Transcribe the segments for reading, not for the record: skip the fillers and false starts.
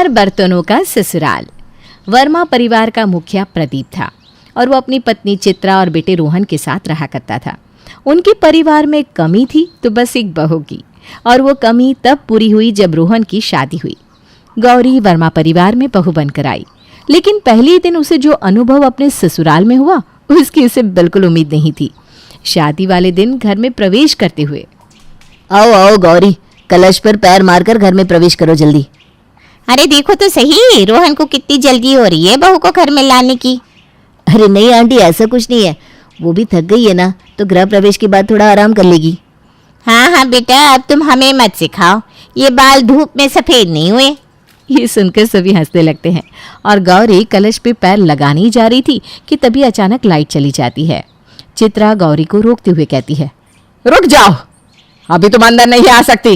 4 बर्तनों का ससुराल। वर्मा परिवार का मुखिया प्रदीप था और वो अपनी पत्नी चित्रा और बेटे रोहन के साथ रहा करता था। उनके परिवार में कमी थी तो बस एक बहू की, और वो कमी तब पूरी हुई जब रोहन की शादी हुई। गौरी वर्मा परिवार में बहू बनकर आई, लेकिन पहले दिन उसे जो अनुभव अपने ससुराल में हुआ उसकी उसे बिल्कुल उम्मीद नहीं थी। शादी वाले दिन घर में प्रवेश करते हुए, आओ आओ गौरी, कलश पर पैर मारकर घर में प्रवेश करो जल्दी। अरे देखो तो सही, रोहन को कितनी जल्दी हो रही है बहू को घर में लाने की। अरे नहीं आंटी, ऐसा कुछ नहीं है, वो भी थक गई है ना, तो गृह प्रवेश के बाद थोड़ा आराम कर लेगी। हाँ हाँ बेटा, अब तुम हमें मत सिखाओ, ये बाल धूप में सफेद नहीं हुए। ये सुनकर सभी हंसने लगते हैं और गौरी कलश पे पैर लगाने ही जा रही थी कि तभी अचानक लाइट चली जाती है। चित्रा गौरी को रोकते हुए कहती है, रुक जाओ, अभी तुम अंदर नहीं आ सकती।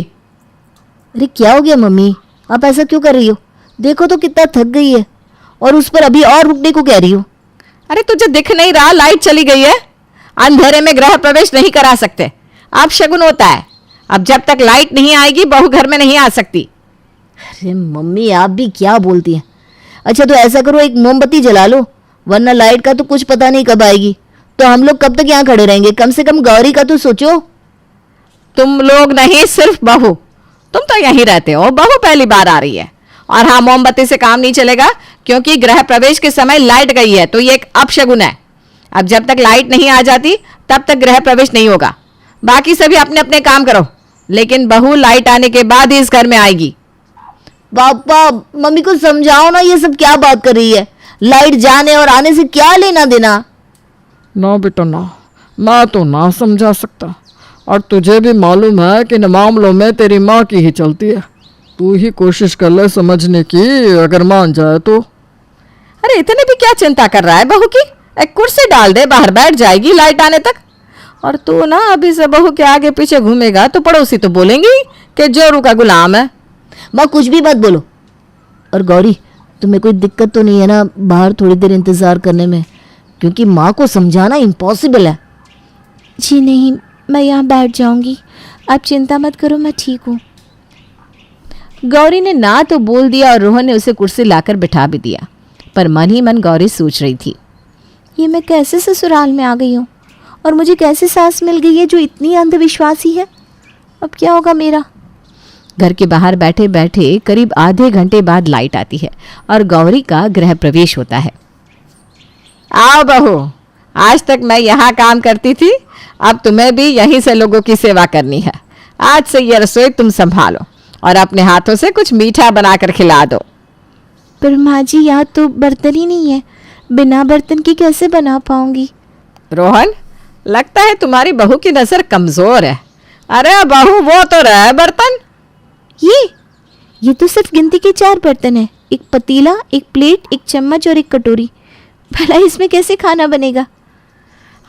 अरे क्या हो गया मम्मी, आप ऐसा क्यों कर रही हो? देखो तो कितना थक गई है, और उस पर अभी और रुकने को कह रही हो। अरे तुझे दिख नहीं रहा, लाइट चली गई है। अंधेरे में गृह प्रवेश नहीं करा सकते, अब शगुन होता है। अब जब तक लाइट नहीं आएगी बहू घर में नहीं आ सकती। अरे मम्मी, आप भी क्या बोलती हैं। अच्छा तो ऐसा करो, एक मोमबत्ती जला लो, वरना लाइट का तो कुछ पता नहीं कब आएगी, तो हम लोग कब तक यहाँ खड़े रहेंगे? कम से कम गौरी का तो सोचो। तुम लोग नहीं, सिर्फ बहू। तुम तो यहीं रहते हो, बहू पहली बार आ रही है। और हाँ, मोमबत्ती से काम नहीं चलेगा, क्योंकि गृह प्रवेश के समय लाइट गई है, तो ये एक अपशगुन है। अब जब तक लाइट नहीं आ जाती तब तक गृह प्रवेश नहीं होगा। बाकी सभी अपने अपने काम करो, लेकिन बहू लाइट आने के बाद ही इस घर में आएगी। पापा मम्मी को समझाओ ना, ये सब क्या बात कर रही है? लाइट जाने और आने से क्या लेना देना? ना बेटा ना, मैं तो ना समझा सकता, और तुझे भी मालूम है कि इन मामलों में तेरी माँ की ही चलती है। तू ही कोशिश कर ले समझने की, अगर मान जाए तो। अरे इतने भी क्या चिंता कर रहा है बहू की? एक कुर्सी डाल दे, बाहर बैठ जाएगी लाइट आने तक। और तू ना अभी से बहू के आगे पीछे घूमेगा तो पड़ोसी तो बोलेंगी कि जोरू का गुलाम है। माँ कुछ भी मत बोलो। और गौरी, तुम्हें कोई दिक्कत तो नहीं है ना बाहर थोड़ी देर इंतजार करने में? क्योंकि माँ को समझाना इम्पॉसिबल है। जी नहीं, मैं यहाँ बैठ जाऊंगी, आप चिंता मत करो, मैं ठीक हूँ। गौरी ने ना तो बोल दिया और रोहन ने उसे कुर्सी लाकर बिठा भी दिया, पर मन ही मन गौरी सोच रही थी, ये मैं कैसे ससुराल में आ गई हूँ, और मुझे कैसे सास मिल गई है जो इतनी अंधविश्वासी है। अब क्या होगा मेरा? घर के बाहर बैठे बैठे करीब आधे घंटे बाद लाइट आती है और गौरी का गृह प्रवेश होता है। आओ बहू, आज तक मैं यहाँ काम करती थी, अब तुम्हें भी यहीं से लोगों की सेवा करनी है। आज से ये रसोई तुम संभालो और अपने हाथों से कुछ मीठा बनाकर खिला दो। पर माँ जी, यहाँ तो बर्तन ही नहीं है, बिना बर्तन के कैसे बना पाऊंगी? रोहन, लगता है तुम्हारी बहू की नजर कमजोर है। अरे बहू, वो तो रहे बर्तन। ये तो सिर्फ गिनती के 4 बर्तन है, एक पतीला, एक प्लेट, एक चम्मच और एक कटोरी। भला इसमें कैसे खाना बनेगा?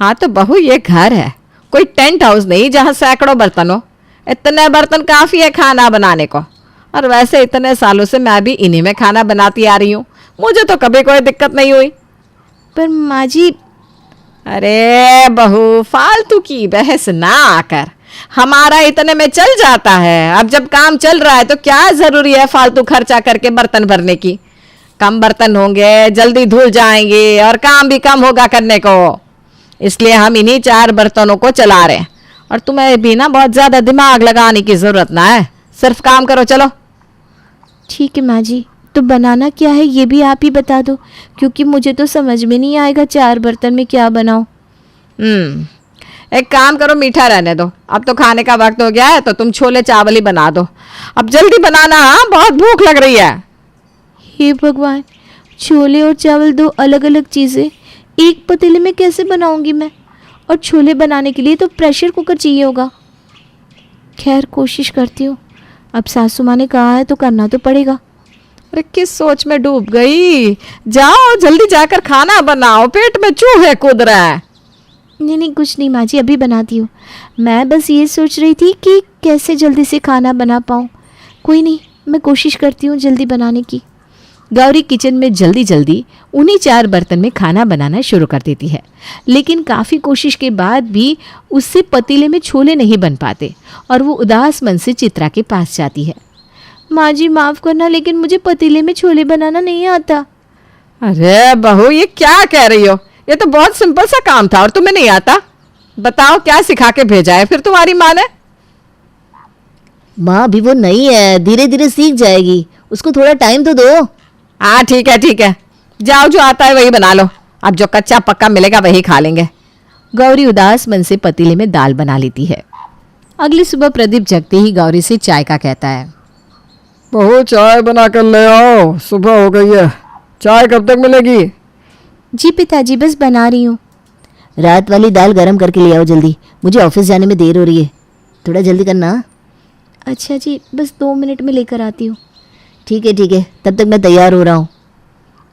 हाँ तो बहू, ये घर है, कोई टेंट हाउस नहीं जहाँ सैकड़ों बर्तन हो। इतने बर्तन काफी है खाना बनाने को। और वैसे इतने सालों से मैं भी इन्हीं में खाना बनाती आ रही हूँ, मुझे तो कभी कोई दिक्कत नहीं हुई। पर माँ जी। अरे बहू, फालतू की बहस ना कर, हमारा इतने में चल जाता है। अब जब काम चल रहा है तो क्या जरूरी है फालतू खर्चा करके बर्तन भरने की? कम बर्तन होंगे, जल्दी धुल जाएंगे और काम भी कम होगा करने को, इसलिए हम इन्हीं 4 बर्तनों को चला रहे हैं। और तुम्हें भी ना बहुत ज्यादा दिमाग लगाने की जरूरत ना है, सिर्फ काम करो, चलो। ठीक है माँ जी, तो बनाना क्या है ये भी आप ही बता दो, क्योंकि मुझे तो समझ में नहीं आएगा 4 बर्तन में क्या बनाऊं। एक काम करो, मीठा रहने दो, अब तो खाने का वक्त हो गया है, तो तुम छोले चावल ही बना दो। अब जल्दी बनाना, हाँ, बहुत भूख लग रही है। हे भगवान, छोले और चावल 2 अलग अलग चीज़ें एक पतीले में कैसे बनाऊंगी मैं? और छोले बनाने के लिए तो प्रेशर कुकर चाहिए होगा। खैर, कोशिश करती हूँ, अब सासू माँ ने कहा है तो करना तो पड़ेगा। अरे किस सोच में डूब गई? जाओ जल्दी जाकर खाना बनाओ, पेट में चूहे कूद रहा है। नहीं कुछ नहीं माँ जी, अभी बनाती हूँ। मैं बस ये सोच रही थी कि कैसे जल्दी से खाना बना पाऊँ। कोई नहीं, मैं कोशिश करती हूँ जल्दी बनाने की। गौरी किचन में जल्दी जल्दी उन्हीं 4 बर्तन में खाना बनाना शुरू कर देती है, लेकिन काफ़ी कोशिश के बाद भी उससे पतीले में छोले नहीं बन पाते और वो उदास मन से चित्रा के पास जाती है। माँ जी माफ़ करना, लेकिन मुझे पतीले में छोले बनाना नहीं आता। अरे बहू, ये क्या कह रही हो? ये तो बहुत सिंपल सा काम था और तुम्हें नहीं आता? बताओ क्या सिखा के भेजा है फिर तुम्हारी माँ ने? माँ अभी वो नहीं है, धीरे धीरे सीख जाएगी, उसको थोड़ा टाइम तो दो। हाँ ठीक है ठीक है, जाओ जो आता है वही बना लो, अब जो कच्चा पक्का मिलेगा वही खा लेंगे। गौरी उदास मन से पतीले में दाल बना लेती है। अगली सुबह प्रदीप जगते ही गौरी से चाय का कहता है। बहू चाय बना कर ले आओ, सुबह हो गई है। चाय कब तक मिलेगी? जी पिताजी, बस बना रही हूँ। रात वाली दाल गरम करके ले आओ जल्दी, मुझे ऑफिस जाने में देर हो रही है, थोड़ा जल्दी करना। अच्छा जी, बस 2 मिनट में लेकर आती हूँ। ठीक है, तब तक मैं तैयार हो रहा हूँ।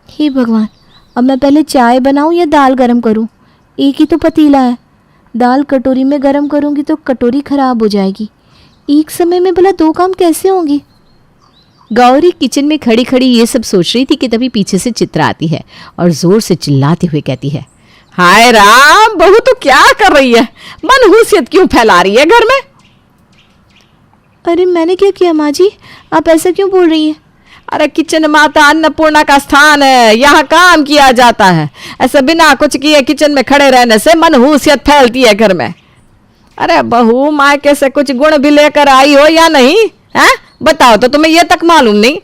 हे भगवान, अब मैं पहले चाय बनाऊँ या दाल गरम करूँ? एक ही तो पतीला है, दाल कटोरी में गरम करूँगी तो कटोरी खराब हो जाएगी। एक समय में भला 2 काम कैसे होंगे? गौरी किचन में खड़ी खड़ी ये सब सोच रही थी कि तभी पीछे से चित्रा आती है और जोर से चिल्लाते हुए कहती है। हाय राम, बहू तो क्या कर रही है? मनहूसियत क्यों फैला रही है घर में? अरे मैंने क्या किया माँ जी, आप ऐसा क्यों बोल रही हैं? अरे किचन माता अन्नपूर्णा का स्थान है, यहाँ काम किया जाता है। ऐसे बिना कुछ किए किचन में खड़े रहने से मनहूसियत फैलती है घर में। अरे बहू, मायके से कुछ गुण भी लेकर आई हो या नहीं? हैं? बताओ तो, तुम्हें ये तक मालूम नहीं?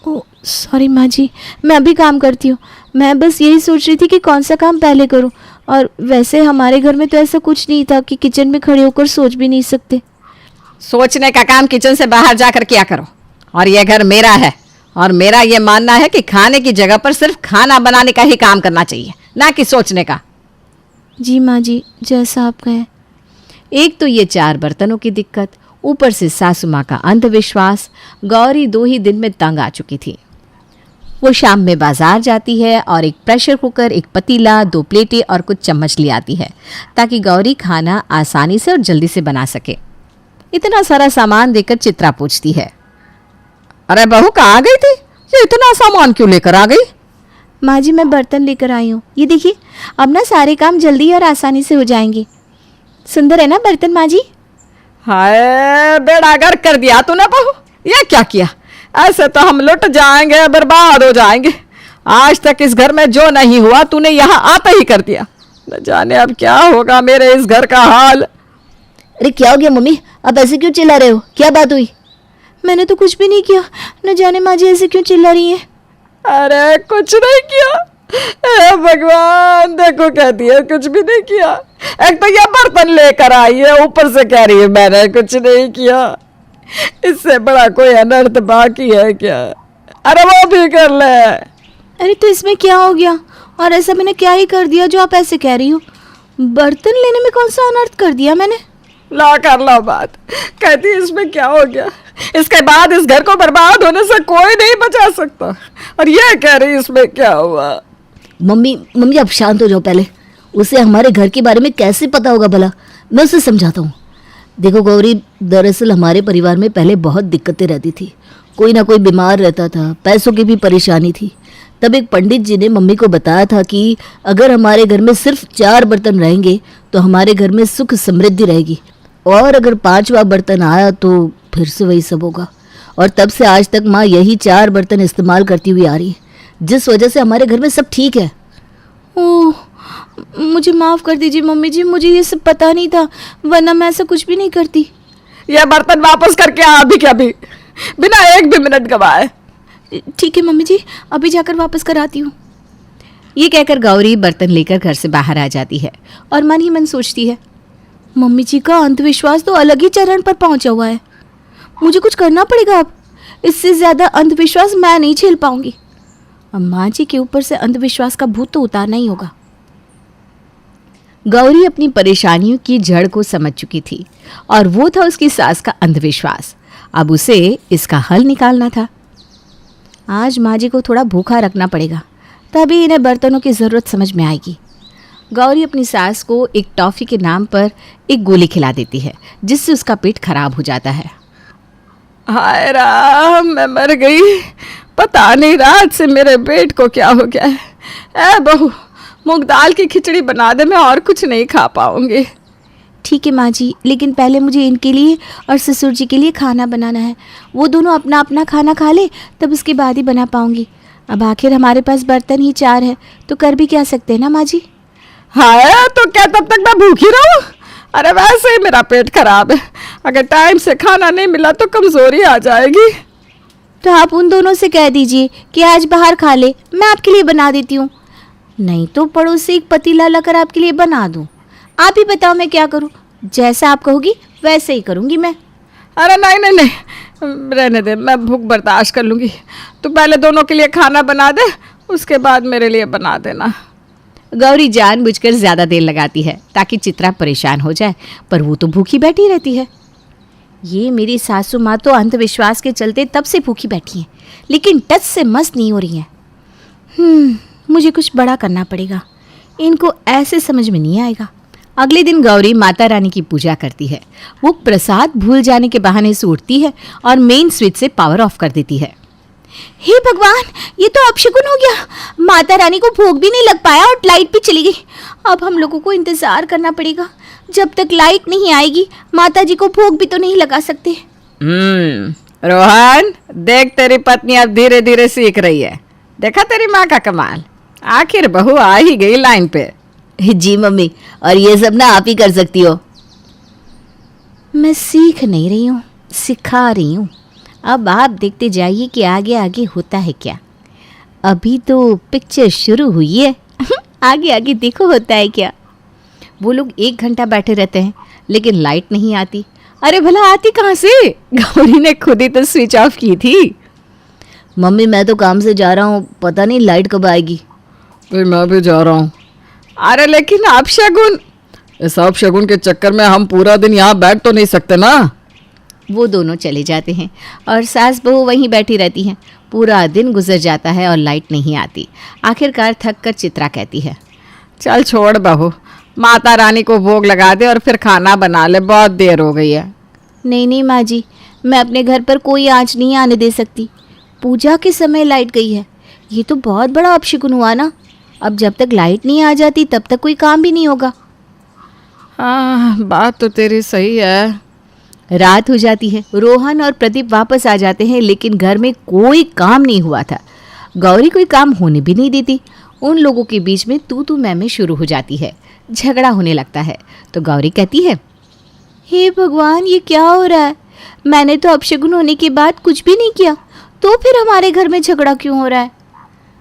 ओह सॉरी माँ जी, मैं अभी काम करती हूँ। मैं बस यही सोच रही थी कि कौन सा काम पहले करूँ, और वैसे हमारे घर में तो ऐसा कुछ नहीं था कि किचन में खड़े होकर सोच भी नहीं सकते। सोचने का काम किचन से बाहर जाकर क्या करो। और यह घर मेरा है और मेरा यह मानना है कि खाने की जगह पर सिर्फ खाना बनाने का ही काम करना चाहिए, ना कि सोचने का। जी माँ जी, जैसा आप कहें। एक तो ये 4 बर्तनों की दिक्कत, ऊपर से सासू माँ का अंधविश्वास। गौरी 2 ही दिन में तंग आ चुकी थी। वो शाम में बाजार जाती है और एक प्रेशर कुकर, एक पतीला, 2 प्लेटें और कुछ चम्मच ले आती है ताकि गौरी खाना आसानी से और जल्दी से बना सके। इतना सारा सामान देकर चित्रा पूछती है। अरे बहू, कहाँ गई थी? ये इतना सामान क्यों लेकर आ गई? माँ जी मैं बर्तन लेकर आई हूँ, ये देखिए, अब ना सारे काम जल्दी और आसानी से हो जाएंगे। सुंदर है ना बर्तन माँ जी? हाय, बेड़ा गर्क कर दिया तूने बहू। ये क्या किया? ऐसे तो हम लुट जाएंगे, बर्बाद हो जाएंगे। आज तक इस घर में जो नहीं हुआ तूने यहाँ आते ही कर दिया। न जाने अब क्या होगा मेरे इस घर का हाल। अरे क्या हो गया मम्मी, आप ऐसे क्यों चिल्ला रहे हो? क्या बात हुई? मैंने तो कुछ भी नहीं किया, न जाने माँ जी ऐसे क्यों चिल्ला रही हैं। अरे कुछ नहीं किया? हे भगवान, देखो कहती है कुछ भी नहीं किया। एक तो ये बर्तन लेकर आई है, ऊपर से कह रही है मैंने कुछ नहीं किया। इससे बड़ा कोई अनर्थ बाकी है क्या? अरे वो भी कर ले। अरे तो इसमें क्या हो गया? और ऐसा मैंने क्या ही कर दिया जो आप ऐसे कह रही हो? बर्तन लेने में कौन सा अनर्थ कर दिया मैंने? ला कर लो बात। कहती है इसमें क्या हो गया? इसके बाद इस घर को बर्बाद होने से कोई नहीं बचा सकता, और ये कह रही इसमें क्या हुआ? मम्मी आप शांत हो जाओ पहले। उसे हमारे घर के बारे में कैसे पता होगा भला? मैं उसे समझाता हूँ। देखो गौरी, दरअसल हमारे परिवार में पहले बहुत दिक्कतें रहती थी। कोई ना कोई बीमार रहता था, पैसों की भी परेशानी थी। तब एक पंडित जी ने मम्मी को बताया था कि अगर हमारे घर में सिर्फ 4 बर्तन रहेंगे तो हमारे घर में सुख समृद्धि रहेगी, और अगर 5वां बर्तन आया तो फिर से वही सब होगा। और तब से आज तक माँ यही 4 बर्तन इस्तेमाल करती हुई आ रही है, जिस वजह से हमारे घर में सब ठीक है। ओह, मुझे माफ़ कर दीजिए मम्मी जी, मुझे ये सब पता नहीं था, वरना मैं ऐसा कुछ भी नहीं करती। यह बर्तन वापस करके आ अभी क्या भी, बिना एक भी मिनट गवाए। ठीक है मम्मी जी, अभी जाकर वापस कराती हूँ। ये कहकर गौरी बर्तन लेकर घर से बाहर आ जाती है और मन ही मन सोचती है, मम्मी जी का अंधविश्वास तो अलग ही चरण पर पहुंचा हुआ है। मुझे कुछ करना पड़ेगा अब, इससे ज़्यादा अंधविश्वास मैं नहीं झेल पाऊंगी। अब माँ जी के ऊपर से अंधविश्वास का भूत तो उतारना ही होगा। गौरी अपनी परेशानियों की जड़ को समझ चुकी थी और वो था उसकी सास का अंधविश्वास। अब उसे इसका हल निकालना था। आज माँ जी को थोड़ा भूखा रखना पड़ेगा, तभी इन्हें बर्तनों की ज़रूरत समझ में आएगी। गौरी अपनी सास को एक टॉफ़ी के नाम पर एक गोली खिला देती है, जिससे उसका पेट खराब हो जाता है। हाय राम, मैं मर गई। पता नहीं रात से मेरे पेट को क्या हो गया है। ए बहू, मूंग दाल की खिचड़ी बना दे, मैं और कुछ नहीं खा पाऊंगी। ठीक है माँ जी, लेकिन पहले मुझे इनके लिए और ससुर जी के लिए खाना बनाना है। वो दोनों अपना अपना खाना खा ले, तब उसके बाद ही बना पाऊँगी। अब आखिर हमारे पास बर्तन ही 4 है, तो कर भी क्या सकते हैं ना माँ जी। हाय, तो क्या तब तक मैं भूखी रहूं? अरे वैसे ही मेरा पेट खराब है, अगर टाइम से खाना नहीं मिला तो कमजोरी आ जाएगी। तो आप उन दोनों से कह दीजिए कि आज बाहर खा ले, मैं आपके लिए बना देती हूँ। नहीं तो पड़ोस से एक पतीला लाकर आपके लिए बना दूँ। आप ही बताओ मैं क्या करूँ? जैसा आप कहोगी वैसे ही करूँगी मैं। अरे नहीं नहीं नहीं, रहने दे, मैं भूख बर्दाश्त कर लूँगी। तू पहले दोनों के लिए खाना बना दे, उसके बाद मेरे लिए बना देना। गौरी जानबूझकर ज्यादा देर लगाती है ताकि चित्रा परेशान हो जाए, पर वो तो भूखी बैठी रहती है। ये मेरी सासू माँ तो अंधविश्वास के चलते तब से भूखी बैठी हैं, लेकिन टच से मस्त नहीं हो रही हैं। मुझे कुछ बड़ा करना पड़ेगा, इनको ऐसे समझ में नहीं आएगा। अगले दिन गौरी माता रानी की पूजा करती है। वो प्रसाद भूल जाने के बहाने से उठती है और मेन स्विच से पावर ऑफ कर देती है। हे भगवान, ये तो अपशगुन हो गया। माता रानी को भोग भी नहीं लग पाया और लाइट भी चली गई। अब हम लोगों को इंतजार करना पड़ेगा। जब तक लाइट नहीं आएगी माता जी को भोग भी तो नहीं लगा सकते। रोहन, देख तेरी पत्नी अब धीरे धीरे सीख रही है। देखा तेरी माँ का कमाल, आखिर बहू आ ही गई लाइन पे। जी मम्मी, और ये सब ना आप ही कर सकती हो। मैं सीख नहीं रही हूँ, सिखा रही हूँ। अब आप देखते जाइए कि आगे आगे होता है क्या। अभी तो पिक्चर शुरू हुई है, आगे आगे देखो होता है क्या। वो लोग 1 घंटा बैठे रहते हैं, लेकिन लाइट नहीं आती। अरे भला आती कहाँ से? गौरी ने खुद ही तो स्विच ऑफ की थी। मम्मी मैं तो काम से जा रहा हूँ, पता नहीं लाइट कब आएगी। भाई मैं भी जा रहा हूँ। अरे लेकिन अपशगुन, इस अपशगुन के चक्कर में हम पूरा दिन यहाँ बैठ तो नहीं सकते ना। वो दोनों चले जाते हैं और सास बहू वहीं बैठी रहती हैं। पूरा दिन गुजर जाता है और लाइट नहीं आती। आखिरकार थक कर चित्रा कहती है, चल छोड़ बहू, माता रानी को भोग लगा दे और फिर खाना बना ले, बहुत देर हो गई है। नहीं नहीं माँ जी, मैं अपने घर पर कोई आँच नहीं आने दे सकती। पूजा के समय लाइट गई है, ये तो बहुत बड़ा अपशगुन हुआ ना। अब जब तक लाइट नहीं आ जाती तब तक कोई काम भी नहीं होगा। हाँ, बात तो तेरी सही है। रात हो जाती है। रोहन और प्रदीप वापस आ जाते हैं, लेकिन घर में कोई काम नहीं हुआ था। गौरी कोई काम होने भी नहीं देती। उन लोगों के बीच में तू मैं शुरू हो जाती है। झगड़ा होने लगता है तो गौरी कहती है, हे भगवान, ये क्या हो रहा है? मैंने तो अपशगुन होने के बाद कुछ भी नहीं किया, तो फिर हमारे घर में झगड़ा क्यों हो रहा है?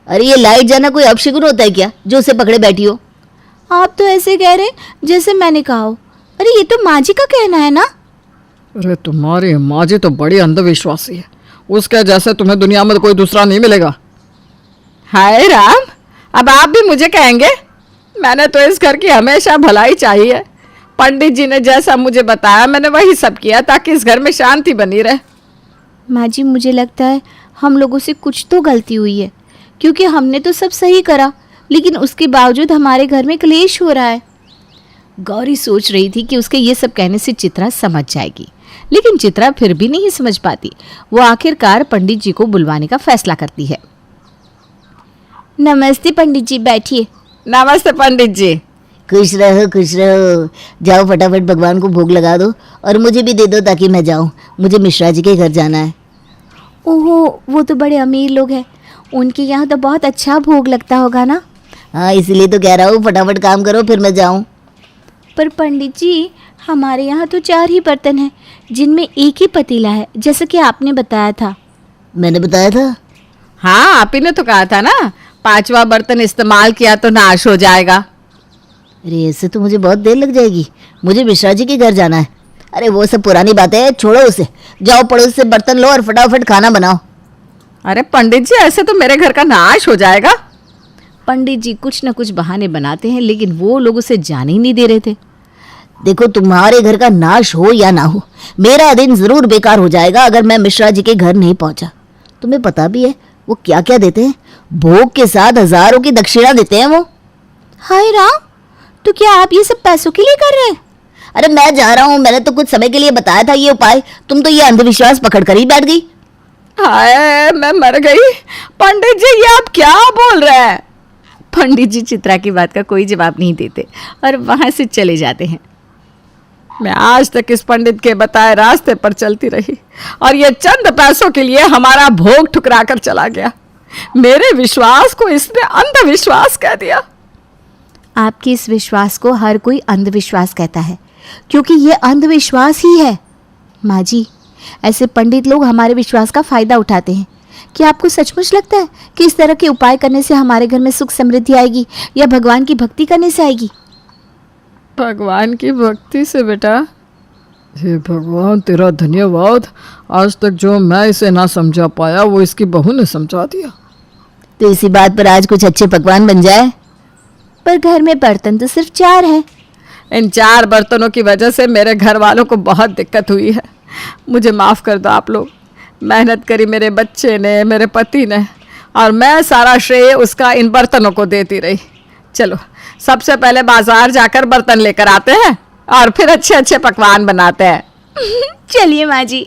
अरे ये लाइट जाना कोई अपशगुन होता है क्या, जो उसे पकड़े बैठी हो? आप तो ऐसे कह रहे हैं जैसे मैंने कहा हो। अरे ये तो माँ जी का कहना है ना। अरे तुम्हारी माँ जी तो बड़ी अंधविश्वासी है, उसके जैसे तुम्हें दुनिया में कोई दूसरा नहीं मिलेगा। हाय राम, अब आप भी मुझे कहेंगे? मैंने तो इस घर की हमेशा भलाई चाहिए। पंडित जी ने जैसा मुझे बताया मैंने वही सब किया ताकि इस घर में शांति बनी रहे। माँ जी, मुझे लगता है हम लोगों से कुछ तो गलती हुई है, क्योंकि हमने तो सब सही करा, लेकिन उसके बावजूद हमारे घर में क्लेश हो रहा है। गौरी सोच रही थी कि उसके ये सब कहने से चित्रा समझ जाएगी, लेकिन चित्रा फिर भी नहीं समझ पाती। वो आखिरकार पंडित जी को बुलवाने का फैसला करती है। नमस्ते पंडित जी, बैठिए। नमस्ते पंडित जी। खुश रहो खुश रहो। जाओ फटाफट भगवान को भोग लगा दो और मुझे भी दे दो ताकि मैं जाऊँ। मुझे मिश्रा जी के घर जाना है। ओहो, वो तो बड़े अमीर लोग हैं, उनके यहाँ तो बहुत अच्छा भोग लगता होगा ना। हाँ, इसलिए तो कह रहा हूँ फटाफट काम करो फिर मैं जाऊँ। पर पंडित जी, हमारे यहाँ तो 4 ही बर्तन हैं, जिनमें एक ही पतीला है, जैसा कि आपने बताया था। मैंने बताया था? हाँ, आप ही ने तो कहा था ना, 5वां बर्तन इस्तेमाल किया तो नाश हो जाएगा। अरे ऐसे तो मुझे बहुत देर लग जाएगी, मुझे मिश्रा जी के घर जाना है। अरे वो सब पुरानी बातें हैं, छोड़ो उसे। जाओ पड़ोस से बर्तन लो और फटाफट खाना बनाओ। अरे पंडित जी, ऐसे तो मेरे घर का नाश हो जाएगा। पंडित जी कुछ न कुछ बहाने बनाते हैं, लेकिन वो लोग उसे जाने ही नहीं दे रहे थे। देखो, तुम्हारे घर का नाश हो या ना हो, मेरा दिन जरूर बेकार हो जाएगा अगर मैं मिश्रा जी के घर नहीं पहुंचा। तुम्हें पता भी है वो क्या क्या देते हैं? भोग के साथ हजारों की दक्षिणा देते हैं वो। हाय राम, तो क्या आप ये सब पैसों के लिए कर रहे हैं? अरे मैं जा रहा हूँ, मैंने तो कुछ समय के लिए बताया था ये उपाय, तुम तो ये अंधविश्वास पकड़ कर ही बैठ गई। हाय, मैं मर गई। पंडित जी, ये आप क्या बोल रहे हैं? पंडित जी चित्रा की बात का कोई जवाब नहीं देते और वहां से चले जाते हैं। मैं आज तक इस पंडित के बताए रास्ते पर चलती रही और ये चंद पैसों के लिए हमारा भोग ठुकरा कर चला गया। मेरे विश्वास को इसने अंधविश्वास कह दिया। आपके इस विश्वास को हर कोई अंधविश्वास कहता है, क्योंकि ये अंधविश्वास ही है। माँ जी, ऐसे पंडित लोग हमारे विश्वास का फ़ायदा उठाते हैं। क्या आपको सचमुच लगता है कि इस तरह के उपाय करने से हमारे घर में सुख समृद्धि आएगी या भगवान की भक्ति करने से आएगी? भगवान की भक्ति से बेटा। हे भगवान तेरा धन्यवाद। आज तक जो मैं इसे ना समझा पाया वो इसकी बहू ने समझा दिया। तो इसी बात पर आज कुछ अच्छे पकवान बन जाए। पर घर में बर्तन तो सिर्फ 4 हैं। इन 4 बर्तनों की वजह से मेरे घर वालों को बहुत दिक्कत हुई है। मुझे माफ़ कर दो आप लोग। मेहनत करी मेरे बच्चे ने, मेरे पति ने, और मैं सारा श्रेय उसका इन बर्तनों को देती रही। चलो सबसे पहले बाजार जाकर बर्तन लेकर आते हैं और फिर अच्छे अच्छे पकवान बनाते हैं। चलिए माँ जी।